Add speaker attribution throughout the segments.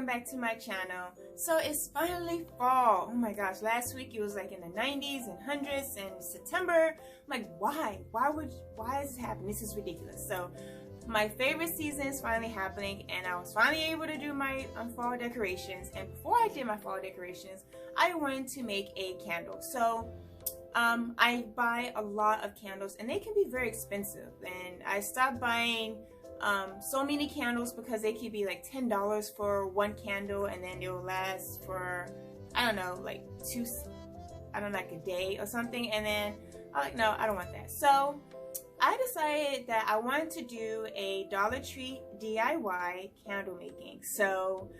Speaker 1: welcome back to my channel. So it's finally fall. Oh my gosh, last week it was like in the 90s and hundreds, and September, I'm like, why is this happening? This is ridiculous. So my favorite season is finally happening, and I was finally able to do my fall decorations. And before I did my fall decorations, I wanted to make a candle. So I buy a lot of candles, and they can be very expensive, and I stopped buying so many candles because they could be like $10 for one candle, and then it will last for, I don't know, like like a day or something. And then I'm like, no, I don't want that. So I decided that I wanted to do a Dollar Tree DIY candle making. So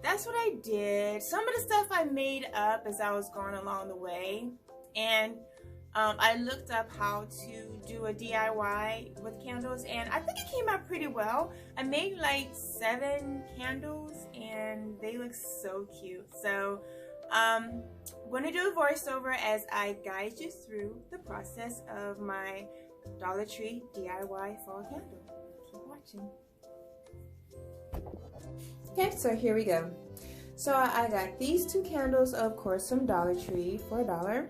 Speaker 1: that's what I did. Some of the stuff I made up as I was going along the way, and I looked up how to do a DIY with candles, and I think it came out pretty well. I made like 7 candles, and they look so cute. So I'm going to do a voiceover as I guide you through the process of my Dollar Tree DIY fall candle. Keep watching. Okay, so here we go. So I got these 2 candles, of course, from Dollar Tree for $1.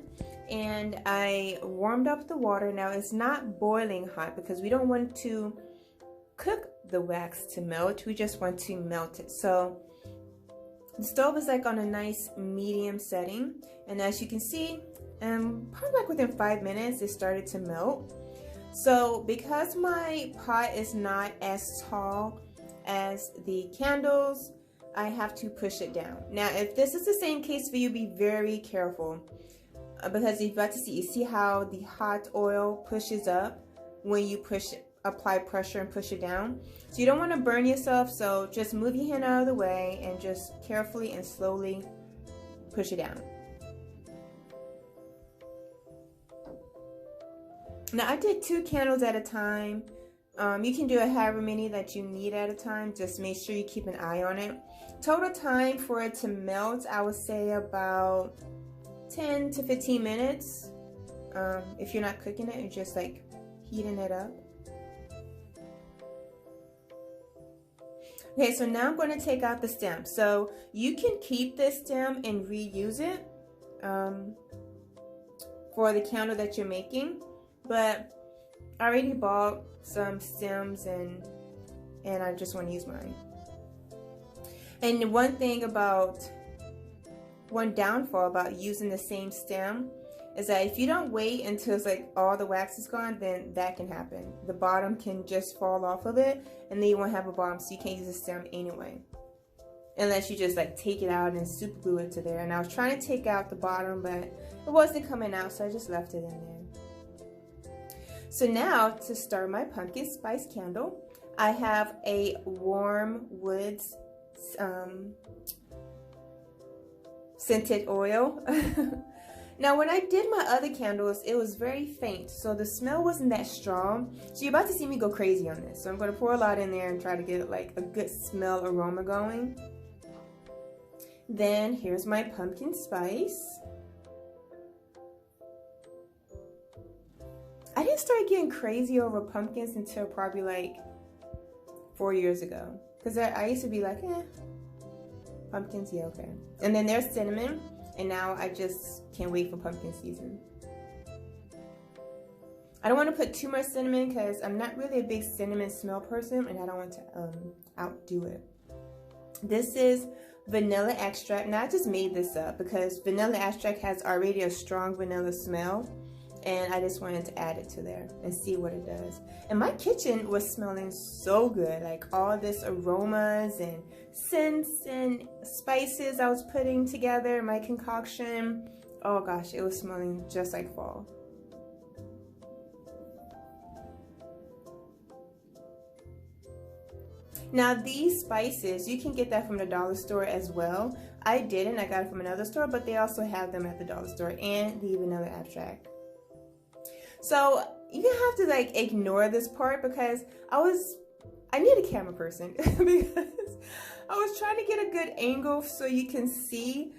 Speaker 1: And I warmed up the water. Now it's not boiling hot because we don't want to cook the wax to melt. We just want to melt it. So the stove is like on a nice medium setting. And as you can see, probably like within 5 minutes, it started to melt. So because my pot is not as tall as the candles, I have to push it down. Now, if this is the same case for you, be very careful. Because you've got to see how the hot oil pushes up when you apply pressure and push it down. So you don't want to burn yourself, so just move your hand out of the way and just carefully and slowly push it down. Now I did 2 candles at a time. You can do it however many that you need at a time. Just make sure you keep an eye on it. Total time for it to melt, I would say about 10 to 15 minutes. If you're not cooking it, you're just like heating it up. Okay, so now I'm going to take out the stem. So you can keep this stem and reuse it for the candle that you're making, but I already bought some stems and I just want to use mine. And one downfall about using the same stem is that if you don't wait until it's like all the wax is gone, then that can happen. The bottom can just fall off of it, and then you won't have a bottom, so you can't use the stem anyway. Unless you just like take it out and super glue it to there. And I was trying to take out the bottom, but it wasn't coming out, so I just left it in there. So now to start my pumpkin spice candle, I have a warm woods scented oil. Now when I did my other candles, it was very faint, so the smell wasn't that strong. So you're about to see me go crazy on this. So I'm going to pour a lot in there and try to get like a good smell aroma going. Then here's my pumpkin spice. I didn't start getting crazy over pumpkins until probably like 4 years ago, because I used to be like, pumpkins, yeah, okay. And then there's cinnamon, and now I just can't wait for pumpkin season. I don't want to put too much cinnamon because I'm not really a big cinnamon smell person, and I don't want to outdo it. This is vanilla extract. Now I just made this up because vanilla extract has already a strong vanilla smell, and I just wanted to add it to there and see what it does. And my kitchen was smelling so good, like all this aromas and scents and spices I was putting together, my concoction. Oh gosh, it was smelling just like fall. Now these spices, you can get that from the dollar store as well. I didn't, I got it from another store, but they also have them at the dollar store, and the vanilla extract. So you have to like ignore this part because I need a camera person because I was trying to get a good angle so you can see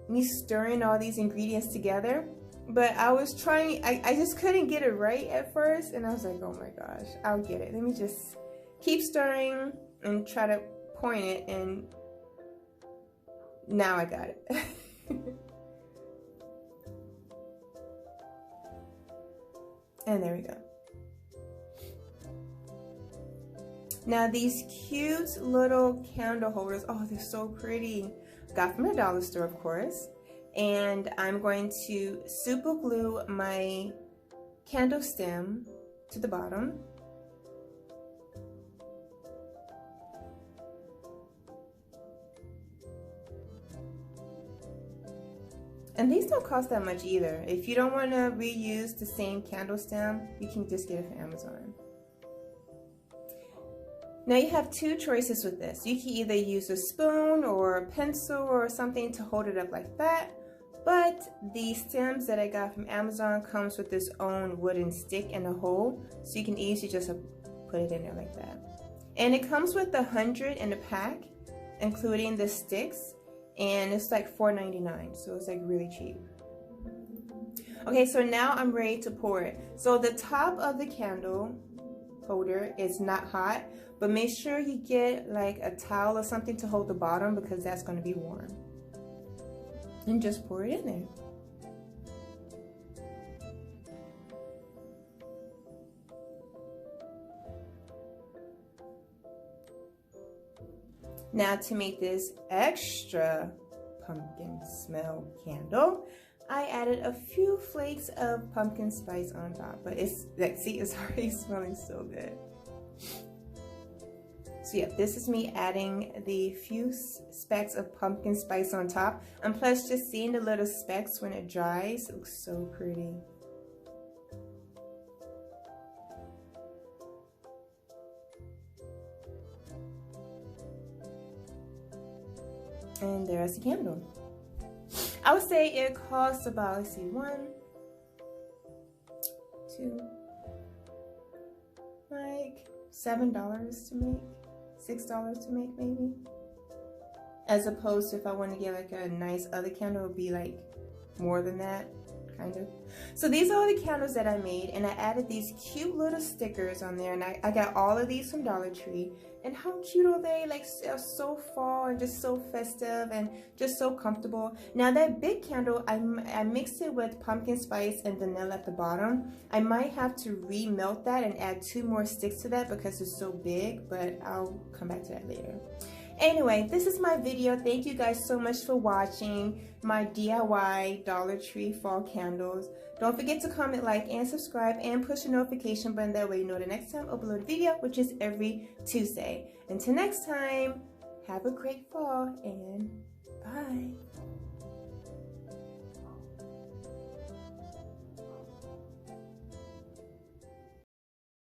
Speaker 1: me stirring all these ingredients together. But I was trying, I just couldn't get it right at first, and I was like, oh my gosh, I'll get it. Let me just keep stirring and try to point it and Now I got it. And there we go. Now these cute little candle holders, oh, they're so pretty. Got from the dollar store, of course. And I'm going to super glue my candle stem to the bottom. And these don't cost that much either. If you don't want to reuse the same candle stem, you can just get it from Amazon. Now you have two choices with this. You can either use a spoon or a pencil or something to hold it up like that. But the stems that I got from Amazon comes with this own wooden stick and a hole. So you can easily just put it in there like that. And it comes with 100 in a pack, including the sticks. And it's like $4.99, so it's like really cheap. Okay, so now I'm ready to pour it. So the top of the candle holder is not hot, but make sure you get like a towel or something to hold the bottom because that's going to be warm. And just pour it in there. Now to make this extra pumpkin smell candle, I added a few flakes of pumpkin spice on top, but it's like, see, it's already smelling so good. So yeah, this is me adding the few specks of pumpkin spice on top, and plus just seeing the little specks when it dries, it looks so pretty. And there's the candle. I would say it costs about, let's see, $1, $2, like $7 to make, $6 to make maybe. As opposed to if I want to get like a nice other candle, it would be like more than that, kind of. So these are all the candles that I made, and I added these cute little stickers on there, and I got all of these from Dollar Tree. And how cute are they? Like, they're so fall and just so festive and just so comfortable. Now that big candle, I mixed it with pumpkin spice and vanilla at the bottom. I might have to remelt that and add 2 more sticks to that because it's so big, but I'll come back to that later. Anyway, this is my video. Thank you guys so much for watching my DIY Dollar Tree fall candles. Don't forget to comment, like, and subscribe, and push the notification button. That way you know the next time I upload a video, which is every Tuesday. Until next time, have a great fall, and bye.